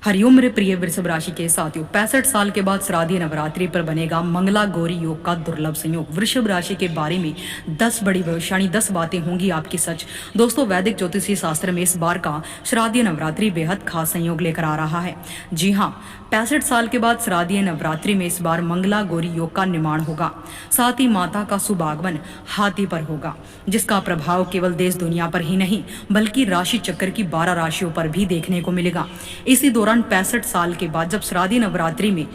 हरिओम मेरे प्रिय वृषभ राशि के साथियों, 65 साल के बाद श्राद्ध नवरात्रि पर बनेगा मंगला गौरी योग का दुर्लभ संयोग। वृषभ राशि के बारे में 10 बड़ी भविष्यवाणी, 10 बातें होंगी आपकी सच। दोस्तों, वैदिक ज्योतिषीय शास्त्र में इस बार का श्राद्ध नवरात्रि बेहद खास संयोग लेकर आ रहा है। जी हाँ, 65 साल के बाद श्राद्ध नवरात्रि में इस बार मंगला गौरी योग का निर्माण होगा। साथ ही माता का शुभ आगमन हाथी पर होगा, जिसका प्रभाव केवल देश दुनिया पर ही नहीं बल्कि राशि चक्र की 12 राशियों पर भी देखने को मिलेगा। इसी दौरान 65 साल के बाद जब श्राद्ध नवरात्रि में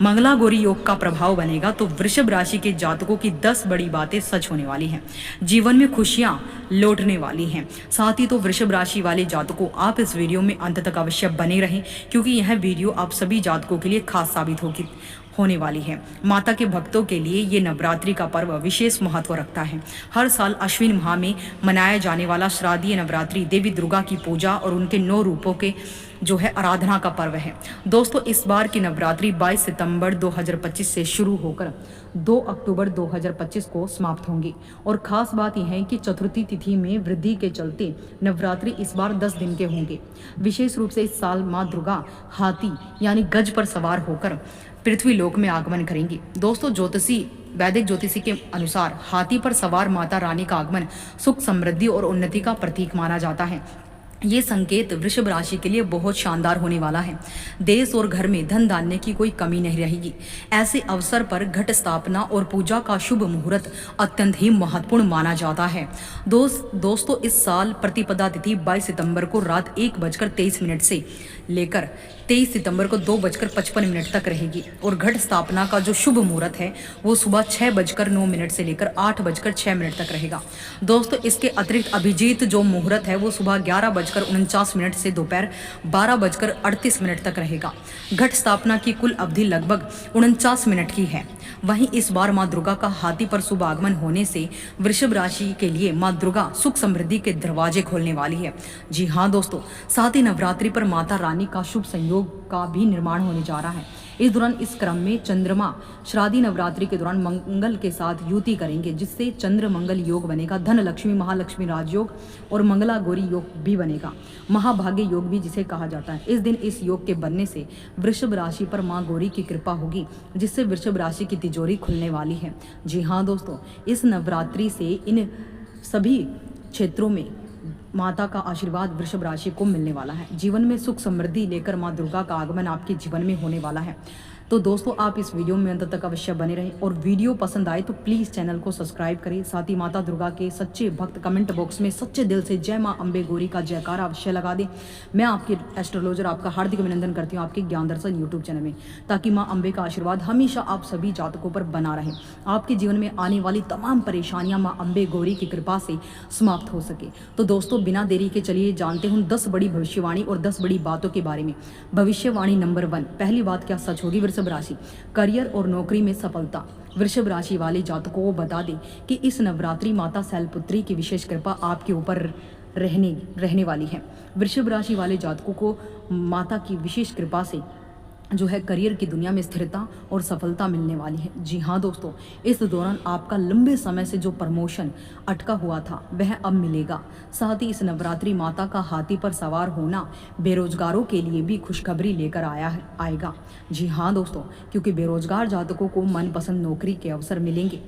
मंगला गौरी योग का प्रभाव बनेगा तो वृषभ राशि के जातकों की 10 बड़ी बातें सच होने वाली हैं। जीवन में खुशियां लौटने वाली हैं। साथ ही तो वृषभ राशि वाले जातकों, आप इस वीडियो में अंत तक अवश्य बने रहें, क्योंकि यह वीडियो आप सभी जातकों के लिए खास साबित होने वाली है। माता के भक्तों के लिए ये नवरात्रि का पर्व विशेष महत्व रखता है। हर साल अश्विन माह में मनाया जाने वाला श्राद्धीय नवरात्रि देवी दुर्गा की पूजा और उनके 9 रूपों के आराधना का पर्व है। दोस्तों, इस बार की नवरात्रि 22 सितंबर 2025 से शुरू होकर 2 अक्टूबर 2025 को समाप्त होंगी। और खास बात यह है कि चतुर्थी तिथि में वृद्धि के चलते नवरात्रि इस बार 10 दिन के होंगे। विशेष रूप से इस साल माँ दुर्गा हाथी यानी गज पर सवार होकर पृथ्वी लोक में आगमन करेंगी। दोस्तों, वैदिक ज्योतिषी के अनुसार हाथी पर सवार माता रानी का आगमन सुख, समृद्धि और उन्नति का प्रतीक माना जाता है। ये संकेत वृषभ राशि के लिए बहुत शानदार होने वाला है। देश और घर में धन धान्य की कोई कमी नहीं रहेगी। ऐसे अवसर पर घट स्थापना और पूजा का शुभ मुहूर्त अत्यंत ही महत्वपूर्ण माना जाता है। दोस्तों, इस साल प्रतिपदा तिथि 22 सितंबर को रात 1:23 से लेकर 23 सितंबर को 2:55 तक रहेगी। और घट स्थापना का जो शुभ मुहूर्त है वो सुबह 6:09 से लेकर 8:06 तक रहेगा। दोस्तों, इसके अतिरिक्त अभिजीत जो मुहूर्त है वो सुबह 11:49 से दोपहर 12:38 तक रहेगा। घट स्थापना की कुल अवधि लगभग 49 मिनट की है। वहीं इस बार माँ दुर्गा का हाथी पर शुभ आगमन होने से वृषभ राशि के लिए माँ दुर्गा सुख समृद्धि के दरवाजे खोलने वाली है। जी हाँ दोस्तों, साथ ही नवरात्रि पर माता रानी का शुभ संयोग का भी निर्माण होने जा रहा है। इस दौरान इस क्रम में चंद्रमा श्राद्धी नवरात्रि के दौरान मंगल के साथ युति करेंगे, जिससे चंद्र मंगल योग बनेगा। धन लक्ष्मी महालक्ष्मी राजयोग और मंगला गौरी योग भी बनेगा। महाभाग्य योग भी जिसे कहा जाता है। इस दिन इस योग के बनने से वृषभ राशि पर माँ गौरी की कृपा होगी, जिससे वृषभ राशि की तिजोरी खुलने वाली है। जी हाँ दोस्तों, इस नवरात्रि से इन सभी क्षेत्रों में माता का आशीर्वाद वृषभ राशि को मिलने वाला है। जीवन में सुख समृद्धि लेकर माँ दुर्गा का आगमन आपके जीवन में होने वाला है। तो दोस्तों, आप इस वीडियो में अंत तक अवश्य बने रहें और वीडियो पसंद आए तो प्लीज़ चैनल को सब्सक्राइब करें। साथ ही माता दुर्गा के सच्चे भक्त कमेंट बॉक्स में सच्चे दिल से जय माँ अम्बे गौरी का जयकारा अवश्य लगा दें। मैं आपके एस्ट्रोलॉजर आपका हार्दिक अभिनंदन करती हूँ आपके ज्ञान दर्शन यूट्यूब चैनल में, ताकि माँ अम्बे का आशीर्वाद हमेशा आप सभी जातकों पर बना रहे। आपके जीवन में आने वाली तमाम परेशानियाँ माँ अम्बे गौरी की कृपा से समाप्त हो सके। तो दोस्तों, बिना देरी के चलिए जानते हैं 10 बड़ी भविष्यवाणी और 10 बड़ी बातों के बारे में। भविष्यवाणी नंबर 1, पहली बात क्या सच होगी वृषभ राशि? करियर और नौकरी में सफलता। वृषभ राशि वाले जातकों को बता दें कि इस नवरात्रि माता शैलपुत्री की विशेष कृपा आपके ऊपर रहने वाली है। वृषभ राशि वाले जातकों को माता की विशेष कृपा से करियर की दुनिया में स्थिरता और सफलता मिलने वाली है। जी हाँ दोस्तों, इस दौरान आपका लंबे समय से जो प्रमोशन अटका हुआ था वह अब मिलेगा। साथ ही इस नवरात्रि माता का हाथी पर सवार होना बेरोजगारों के लिए भी खुशखबरी लेकर आएगा। जी हाँ दोस्तों, क्योंकि बेरोजगार जातकों को मनपसंद नौकरी के अवसर मिलेंगे।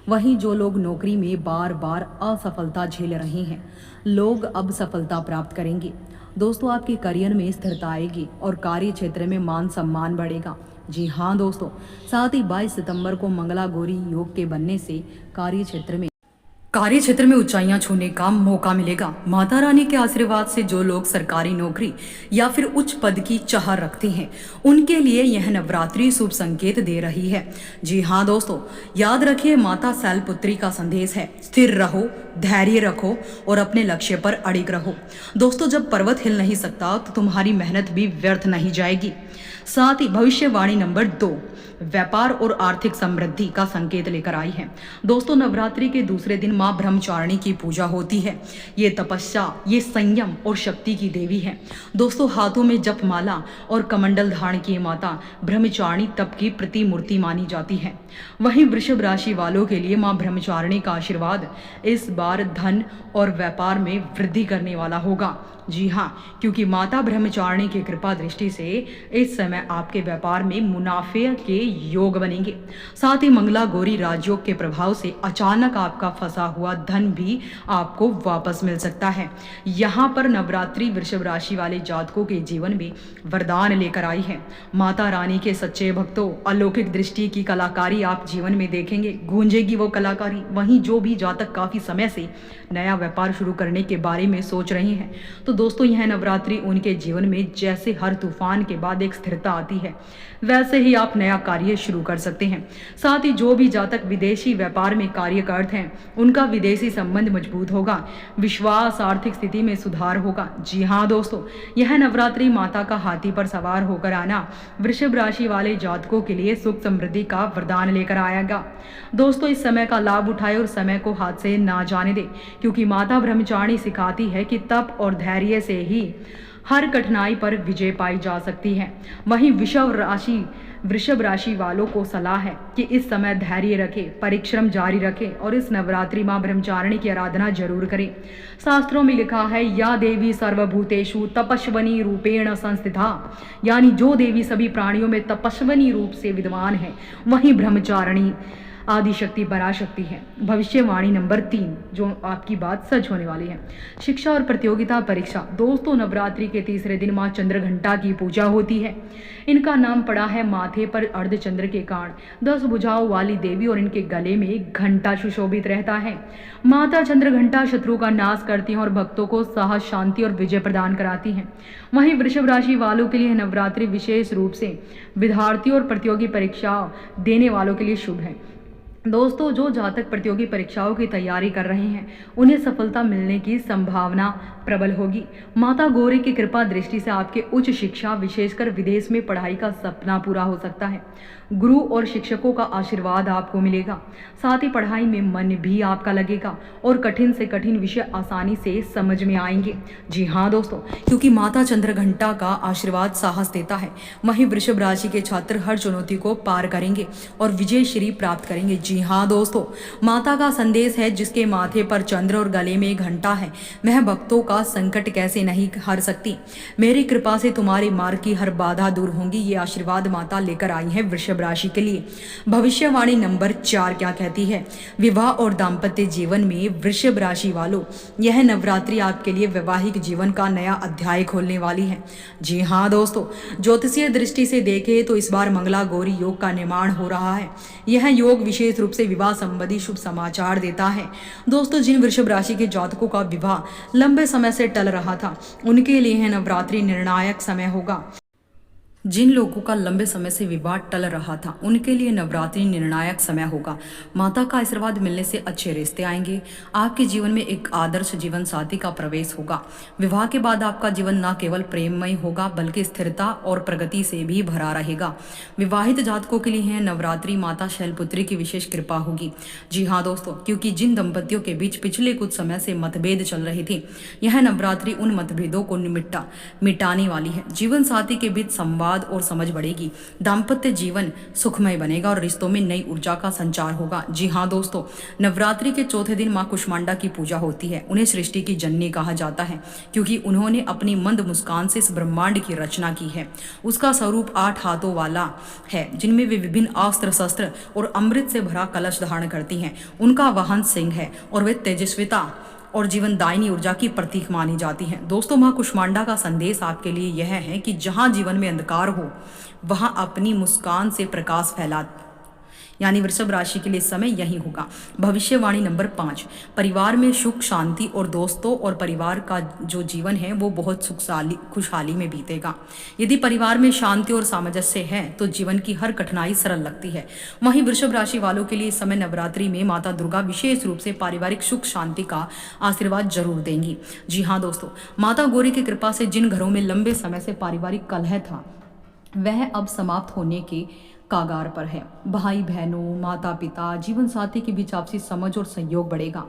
वहीं जो लोग नौकरी में बार बार असफलता झेल रहे हैं, लोग अब सफलता प्राप्त करेंगे। दोस्तों, आपके करियर में स्थिरता आएगी और कार्य क्षेत्र में मान सम्मान बढ़ेगा। जी हाँ दोस्तों, साथ ही 22 सितंबर को मंगला गौरी योग के बनने से कार्य क्षेत्र में ऊंचाइयां छूने का मौका मिलेगा। माता रानी के आशीर्वाद से जो लोग सरकारी नौकरी या फिर उच्च पद की चाह रखते हैं, उनके लिए यह नवरात्रि शुभ संकेत दे रही है। जी हाँ दोस्तों, याद रखिए माता शैलपुत्री का संदेश है, स्थिर रहो, धैर्य रखो और अपने लक्ष्य पर अड़िग रहो। दोस्तों, जब पर्वत हिल नहीं सकता तो तुम्हारी मेहनत भी व्यर्थ नहीं जाएगी। साथ ही भविष्यवाणी नंबर 2, व्यापार और आर्थिक समृद्धि का संकेत लेकर आई है। दोस्तों, नवरात्रि के दूसरे दिन माँ माँ ब्रह्मचारिणी की पूजा होती है। ये तपस्या, ये संयम और शक्ति की देवी है। दोस्तों, हाथों में जप माला और कमंडल धारण किए माता ब्रह्मचारिणी तप की प्रतिमूर्ति मानी जाती है। वहीं वृषभ राशि वालों के लिए माँ ब्रह्मचारिणी का आशीर्वाद इस बार धन और व्यापार में वृद्धि करने वाला होगा। जी हाँ, क्योंकि माता ब्रह्मचारिणी की कृपा दृष्टि से इस समय आपके व्यापार में मुनाफे के योग बनेंगे। साथ ही मंगला गौरी राजयोग के प्रभाव से अचानक आपका फंसा हुआ धन भी आपको वापस मिल सकता है। यहाँ पर नवरात्रि वृषभ राशि वाले जातकों के जीवन में वरदान लेकर आई है। माता रानी के सच्चे भक्तों, अलौकिक दृष्टि की कलाकारी आप जीवन में देखेंगे। गूंजेगी वो कलाकारी। वहीं जो भी जातक काफी समय से नया व्यापार शुरू करने के बारे में सोच रहे हैं, तो दोस्तों यह नवरात्रि उनके जीवन में जैसे हर तूफान के बाद एक स्थिरता आती है, वैसे ही आप नया कार्य शुरू कर सकते हैं। साथ ही जो भी जातक विदेशी व्यापार में कार्य करते हैं, उनका विदेशी संबंध मजबूत होगा। विश्वास, आर्थिक स्थिति में सुधार होगा। जी हाँ दोस्तों, यह नवरात्रि माता का हाथी पर सवार होकर आना वृषभ राशि वाले जातकों के लिए सुख समृद्धि का वरदान लेकर आएगा। दोस्तों, इस समय का लाभ उठाए और समय को हाथ से ना जाने दे, क्योंकि माता ब्रह्मचारिणी सिखाती है कि तप और धैर्य से ही हर कठिनाई पर विजय पाई जा सकती है। वहीं वृषभ राशि वालों को सलाह है कि इस समय धैर्य रखें, परिश्रम जारी रखें और इस नवरात्रि मां ब्रह्मचारिणी की आराधना जरूर करें। शास्त्रों में लिखा है, या देवी सर्वभूतेषु तपस्विनी रूपेण संस्थिता, यानी जो देवी सभी प्राणियों में तपस्विनी रूप से विद्यमान है, वहीं ब्रह्मचारिणी आदिशक्ति पराशक्ति है। भविष्यवाणी नंबर 3, जो आपकी बात सच होने वाली है। शिक्षा और प्रतियोगिता परीक्षा। दोस्तों, नवरात्रि के तीसरे दिन माँ चंद्रघंटा की पूजा होती है। इनका नाम पड़ा है माथे पर अर्धचंद्र के कारण 10 भुजाओं वाली देवी और इनके गले में घंटा सुशोभित रहता है। माता चंद्रघंटा शत्रु का नाश करती हैं और भक्तों को साहस, शांति और विजय प्रदान कराती हैं। वहीं वृषभ राशि वालों के लिए नवरात्रि विशेष रूप से विद्यार्थियों और प्रतियोगी परीक्षा देने वालों के लिए शुभ है। दोस्तों, जो जातक प्रतियोगी परीक्षाओं की तैयारी कर रहे हैं, उन्हें सफलता मिलने की संभावना प्रबल होगी। माता गौरी की कृपा दृष्टि से आपके उच्च शिक्षा, विशेषकर विदेश में पढ़ाई का सपना पूरा हो सकता है। गुरु और शिक्षकों का आशीर्वाद आपको मिलेगा। साथ ही पढ़ाई में मन भी आपका लगेगा और कठिन से कठिन विषय आसानी से समझ में आएंगे। जी हाँ दोस्तों, क्योंकि माता चंद्रघंटा का आशीर्वाद साहस देता है। वहीं वृषभ राशि के छात्र हर चुनौती को पार करेंगे और विजय श्री प्राप्त करेंगे। जी हाँ दोस्तों, माता का संदेश है, जिसके माथे पर चंद्र और गले में घंटा है, वह भक्तों का संकट कैसे नहीं हार सकती। मेरी कृपा से तुम्हारे मार्ग की हर बाधा दूर होंगी। ये आशीर्वाद माता लेकर आई है वृषभ राशि के लिए। भविष्यवाणी नंबर 4 क्या कहती है? विवाह और दाम्पत्य जीवन में वृषभ राशि वालों, यह नवरात्रि आपके लिए वैवाहिक जीवन का नया अध्याय खोलने वाली है। जी हाँ दोस्तों, ज्योतिषीय दृष्टि से देखें तो इस बार मंगला गौरी योग का निर्माण हो रहा है। यह योग विशेष रूप से विवाह संबंधी शुभ समाचार देता है। दोस्तों, जिन वृषभ राशि के जातकों का विवाह लंबे समय से टल रहा था, उनके लिए यह नवरात्रि निर्णायक समय होगा। जिन लोगों का लंबे समय से विवाद टल रहा था, उनके लिए नवरात्रि निर्णायक समय होगा। माता का आशीर्वाद मिलने से अच्छे रिश्ते आएंगे। आपके जीवन में एक आदर्श जीवन साथी का प्रवेश होगा। विवाह के बाद आपका जीवन न केवल प्रेममय होगा, बल्कि स्थिरता और प्रगति से भी भरा रहेगा। विवाहित जातकों के लिए यह नवरात्रि माता शैलपुत्री की विशेष कृपा होगी। जी हाँ दोस्तों, क्योंकि जिन दंपतियों के बीच पिछले कुछ समय से मतभेद चल रहे थे, यह नवरात्रि उन मतभेदों को मिटाने वाली है। जीवन साथी के बीच संवाद और समझ बढ़ेगी। दाम्पत्य जीवन सुखमय बनेगा और रिश्तों में नई ऊर्जा का संचार होगा। जी हाँ दोस्तों, नवरात्रि के चौथे दिन मां कुष्मांडा की पूजा होती है। उन्हें सृष्टि की जननी कहा जाता है, क्योंकि उन्होंने अपनी मंद मुस्कान से इस ब्रह्मांड की रचना की है। उसका स्वरूप 8 हाथों वाला है, जिनमें वे विभिन्न अस्त्र शस्त्र और अमृत से भरा कलश धारण करती हैं। उनका वाहन सिंह है और वे तेजस्विता और जीवनदायिनी ऊर्जा की प्रतीक मानी जाती हैं। दोस्तों, मां कुष्मांडा का संदेश आपके लिए यह है कि जहां जीवन में अंधकार हो, वहां अपनी मुस्कान से प्रकाश फैला। यानी वृषभ राशि के लिए समय यही होगा। भविष्यवाणी नंबर 5, परिवार में सुख शांति और दोस्तों और परिवार का जो जीवन है वो बहुत खुशहाली में बीतेगा। यदि परिवार में शांति और सामंजस्य है तो जीवन की हर कठिनाई सरल लगती है। वहीं वृषभ राशि वालों के लिए इस समय नवरात्रि में माता दुर्गा विशेष रूप से पारिवारिक सुख शांति का आशीर्वाद जरूर देंगी। जी हाँ दोस्तों, माता गौरी की कृपा से जिन घरों में लंबे समय से पारिवारिक कलह था, वह अब समाप्त होने के कागार पर है। भाई बहनों, माता पिता, जीवन साथी के बीच आपसी समझ और सहयोग बढ़ेगा।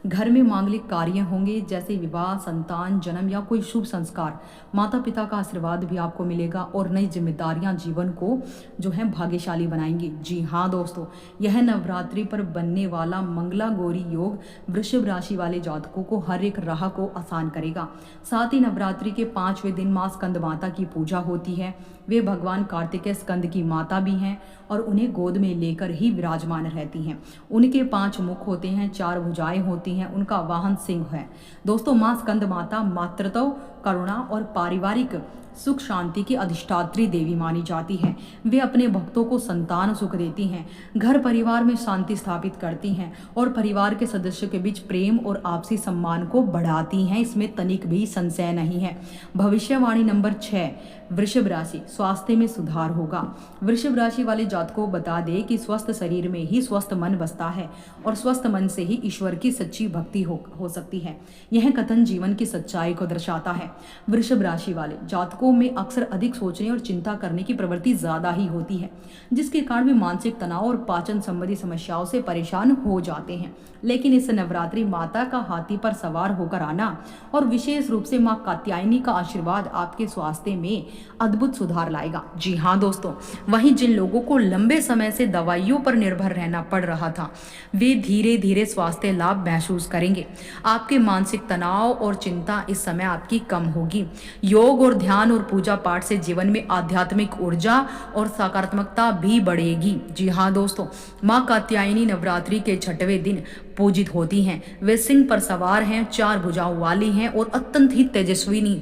घर में मांगलिक कार्य होंगे, जैसे विवाह, संतान, जन्म या कोई शुभ संस्कार। माता पिता का आशीर्वाद भी आपको मिलेगा और नई जिम्मेदारियां जीवन को जो है भाग्यशाली बनाएंगी। जी हाँ दोस्तों, यह नवरात्रि पर बनने वाला मंगला गौरी योग वृषभ राशि वाले जातकों को हर एक राह को आसान करेगा। साथ ही नवरात्रि के 5वें दिन मां स्कंद माता की पूजा होती है। वे भगवान कार्तिकेय स्कंद की माता भी हैं और उन्हें गोद में लेकर ही विराजमान रहती हैं। उनके 5 मुख होते हैं, 4 भुजाएं होती हैं, उनका वाहन सिंह है। दोस्तों, मां स्कंद माता मातृत्व, करुणा और पारिवारिक सुख शांति की अधिष्ठात्री देवी मानी जाती है। वे अपने भक्तों को संतान सुख देती हैं, घर परिवार में शांति स्थापित करती हैं और परिवार के सदस्यों के बीच प्रेम और आपसी सम्मान को बढ़ाती हैं। इसमें तनिक भी संशय नहीं है। भविष्यवाणी नंबर 6, वृषभ राशि, स्वास्थ्य में सुधार होगा। वृषभ राशि वाले जातकों को बता दे कि स्वस्थ शरीर में ही स्वस्थ मन बसता है और स्वस्थ मन से ही ईश्वर की सच्ची भक्ति हो सकती है। यह कथन जीवन की सच्चाई को दर्शाता है। वृषभ राशि वाले जातकों में अक्सर अधिक सोचने और चिंता करने की प्रवृत्ति ज्यादा ही होती है, जिसके कारण वे मानसिक तनाव और पाचन संबंधी समस्याओं से परेशान हो जाते हैं। लेकिन इस नवरात्रि माता का हाथी पर सवार होकर आना और विशेष रूप से मां कात्यायनी का आशीर्वाद आपके स्वास्थ्य में अद्भुत सुधार लाएगा। जी हाँ दोस्तों, वहीं जिन लोगों को लंबे समय से दवाइयों पर निर्भर रहना पड़ रहा था, वे धीरे धीरे स्वास्थ्य लाभ महसूस करेंगे। आपके मानसिक तनाव और चिंता इस समय आपकी कम होगी। योग और ध्यान और पूजा पाठ से जीवन में आध्यात्मिक ऊर्जा और सकारात्मकता भी बढ़ेगी। जी हाँ दोस्तों, मां कात्यायनी नवरात्रि के 6वें दिन पूजित होती हैं। वे सिंह पर सवार हैं, 4 भुजाओं वाली हैं और अत्यंत ही तेजस्विनी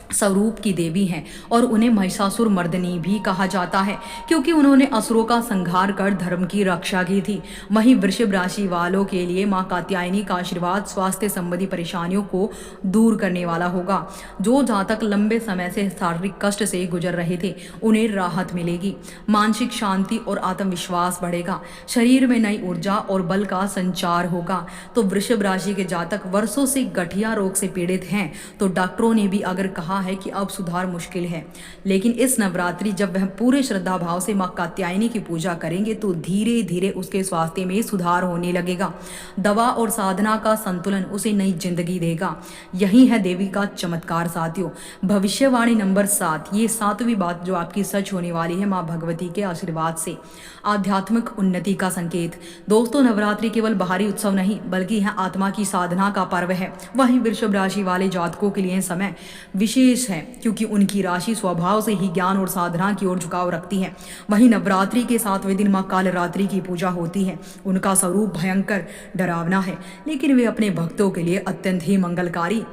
स्वरूप की देवी हैं और उन्हें महिषासुर मर्दिनी भी कहा जाता है, क्योंकि उन्होंने असुरों का संहार कर धर्म की रक्षा की थी। वहीं वृषभ राशि वालों के लिए मां कात्यायनी का आशीर्वाद स्वास्थ्य संबंधी परेशानियों को दूर करने वाला होगा। जो जातक लंबे समय से शारीरिक कष्ट से गुजर रहे थे, उन्हें राहत मिलेगी। मानसिक शांति और आत्मविश्वास बढ़ेगा। शरीर में नई ऊर्जा और बल का संचार होगा। तो वृषभ राशि के जातक वर्षों से गठिया रोग से पीड़ित हैं, तो डॉक्टरों ने भी अगर कहा है कि अब सुधार मुश्किल है, लेकिन इस नवरात्रि जब वह पूरे श्रद्धा भाव से मां कात्यायनी की पूजा करेंगे तो धीरे धीरे उसके स्वास्थ्य में सुधार होने लगेगा। दवा और साधना का संतुलन उसे नई जिंदगी देगा। यही है देवी का चमत्कार साथियों। भविष्यवाणी नंबर 7, ये 7वीं बात जो आपकी सच होने वाली है मां भगवती के आशीर्वाद से। आध्यात्मिक उन्नति का संकेत। दोस्तों, नवरात्रि केवल बाहरी उत्सव नहीं बल्कि यह आत्मा की साधना का पर्व है। वहीं वृषभ राशि वाले जातकों के लिए समय विशेष है, क्योंकि उनकी राशि स्वभाव से ही ज्ञान और साधना की ओर झुकाव रखती है। वहीं नवरात्रि के 7वें दिन मां कालरात्रि की पूजा होती है। उनका स्वरूप भयंकर डरावना है, लेकिन वे अपने भक्तों के लिए अत्यंत ही मंगलकारी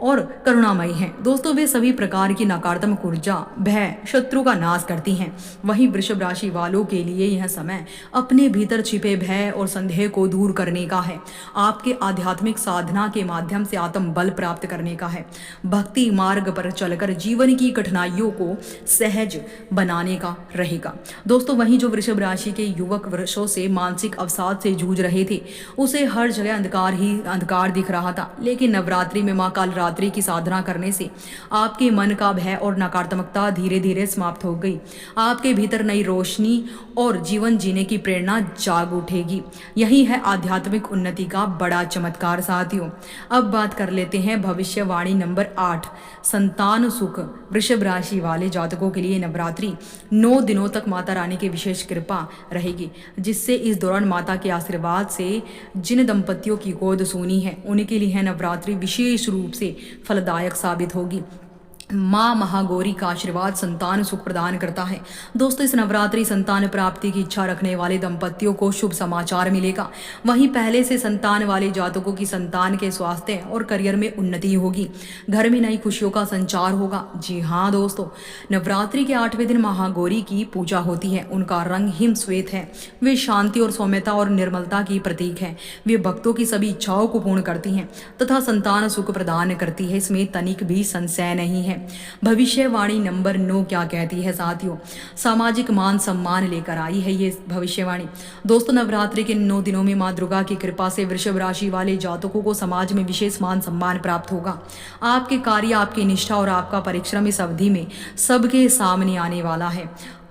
और करुणामयी हैं। दोस्तों, वे सभी प्रकार की नकारात्मक ऊर्जा, भय, शत्रु का नाश करती हैं। वहीं वृषभ राशि वालों के लिए यह समय अपने भीतर छिपे भय और संदेह को दूर करने का है। आपके आध्यात्मिक साधना के माध्यम से आत्म बल प्राप्त करने का है। भक्ति मार्ग पर चलकर जीवन की कठिनाइयों को सहज बनाने का रहेगा। दोस्तों, वहीं जो वृषभ राशि के युवक वर्षों से मानसिक अवसाद से जूझ रहे थे, उसे हर जगह अंधकार ही अंधकार दिख रहा था, लेकिन नवरात्रि में मां कालरात्रि की साधना करने से आपके मन का भय और नकारात्मकता धीरे धीरे समाप्त हो गई। आपके भीतर नई रोशनी और जीवन जीने की प्रेरणा जाग उठेगी। यही है आध्यात्मिक उन्नति का बड़ा चमत्कार साथियों। अब बात कर लेते हैं भविष्यवाणी नंबर 8, संतान सुख। वृषभ राशि वाले जातकों के लिए नवरात्रि 9 दिनों तक माता रानी की विशेष कृपा रहेगी, जिससे इस दौरान माता के आशीर्वाद से जिन दंपतियों की गोद सूनी है, उनके लिए नवरात्रि विशेष रूप से फलदायक साबित होगी। मां महागौरी का आशीर्वाद संतान सुख प्रदान करता है। दोस्तों, इस नवरात्रि संतान प्राप्ति की इच्छा रखने वाले दंपतियों को शुभ समाचार मिलेगा। वहीं पहले से संतान वाले जातकों की संतान के स्वास्थ्य और करियर में उन्नति होगी। घर में नई खुशियों का संचार होगा। जी हाँ दोस्तों, नवरात्रि के 8वें दिन महागौरी की पूजा होती है। उनका रंग हिम श्वेत है। वे शांति और सौम्यता और निर्मलता की प्रतीक है। वे भक्तों की सभी इच्छाओं को पूर्ण करती हैं तथा संतान सुख प्रदान करती है। इसमें तनिक भी संशय नहीं है। भविष्यवाणी नंबर 9 क्या कहती है साथियों? सामाजिक मान सम्मान लेकर आई है ये भविष्यवाणी। दोस्तों, नवरात्रि के 9 दिनों में मां दुर्गा की कृपा से वृषभ राशि वाले जातकों को समाज में विशेष मान सम्मान प्राप्त होगा। आपके कार्य, आपकी निष्ठा और आपका परिश्रम इस अवधि में सबके सामने आने वाला है।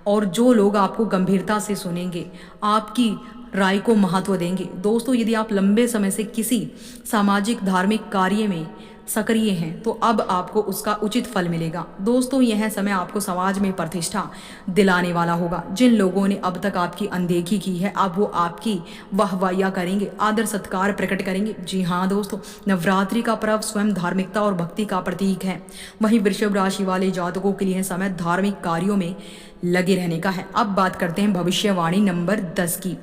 और जो लोग आपको गंभीरता से सुनेंगे, आपकी राय को महत्व देंगे। दोस्तों, यदि आप लंबे समय से किसी सामाजिक धार्मिक कार्य में सक्रिय हैं तो अब आपको उसका उचित फल मिलेगा। दोस्तों, यह समय आपको समाज में प्रतिष्ठा दिलाने वाला होगा। जिन लोगों ने अब तक आपकी अनदेखी की है, अब वो आपकी वाहवाहियाँ करेंगे, आदर सत्कार प्रकट करेंगे। जी हाँ दोस्तों, नवरात्रि का पर्व स्वयं धार्मिकता और भक्ति का प्रतीक है। वहीं वृषभ राशि वाले जातकों के लिए समय धार्मिक कार्यों में लगे रहने का है। अब बात करते हैं भविष्यवाणी नंबर 10 की।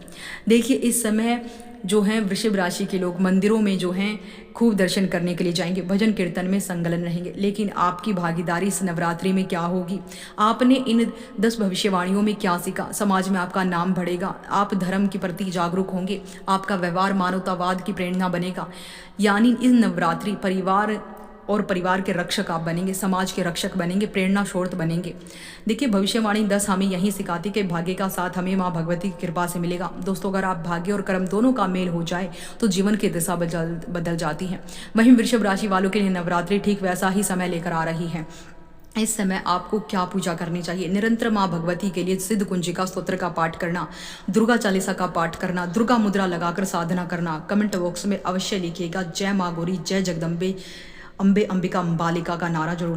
देखिए, इस समय जो हैं वृषभ राशि के लोग मंदिरों में जो हैं खूब दर्शन करने के लिए जाएंगे, भजन कीर्तन में संलग्न रहेंगे। लेकिन आपकी भागीदारी इस नवरात्रि में क्या होगी? आपने इन 10 भविष्यवाणियों में क्या सीखा? समाज में आपका नाम बढ़ेगा, आप धर्म के प्रति जागरूक होंगे, आपका व्यवहार मानवतावाद की प्रेरणा बनेगा। यानी इस नवरात्रि परिवार के रक्षक आप बनेंगे, समाज के रक्षक बनेंगे, प्रेरणा स्रोत बनेंगे। देखिए, भविष्यवाणी 10 हमें यही सिखाती कि भाग्य का साथ हमें माँ भगवती की कृपा से मिलेगा। दोस्तों, अगर आप भाग्य और कर्म दोनों का मेल हो जाए तो जीवन की दिशा बदल जाती है। वहीं वृषभ राशि वालों के लिए नवरात्रि ठीक वैसा ही समय लेकर आ रही है। इस समय आपको क्या पूजा करनी चाहिए? निरंतर माँ भगवती के लिए सिद्ध कुंजिका स्तोत्र का पाठ करना, दुर्गा चालीसा का पाठ करना, दुर्गा मुद्रा लगाकर साधना करना। कमेंट बॉक्स में अवश्य लिखिएगा जय माँ गौरी, जय जगदम्बे, अम्बे अंबिका अम्बालिका का नारा जरूर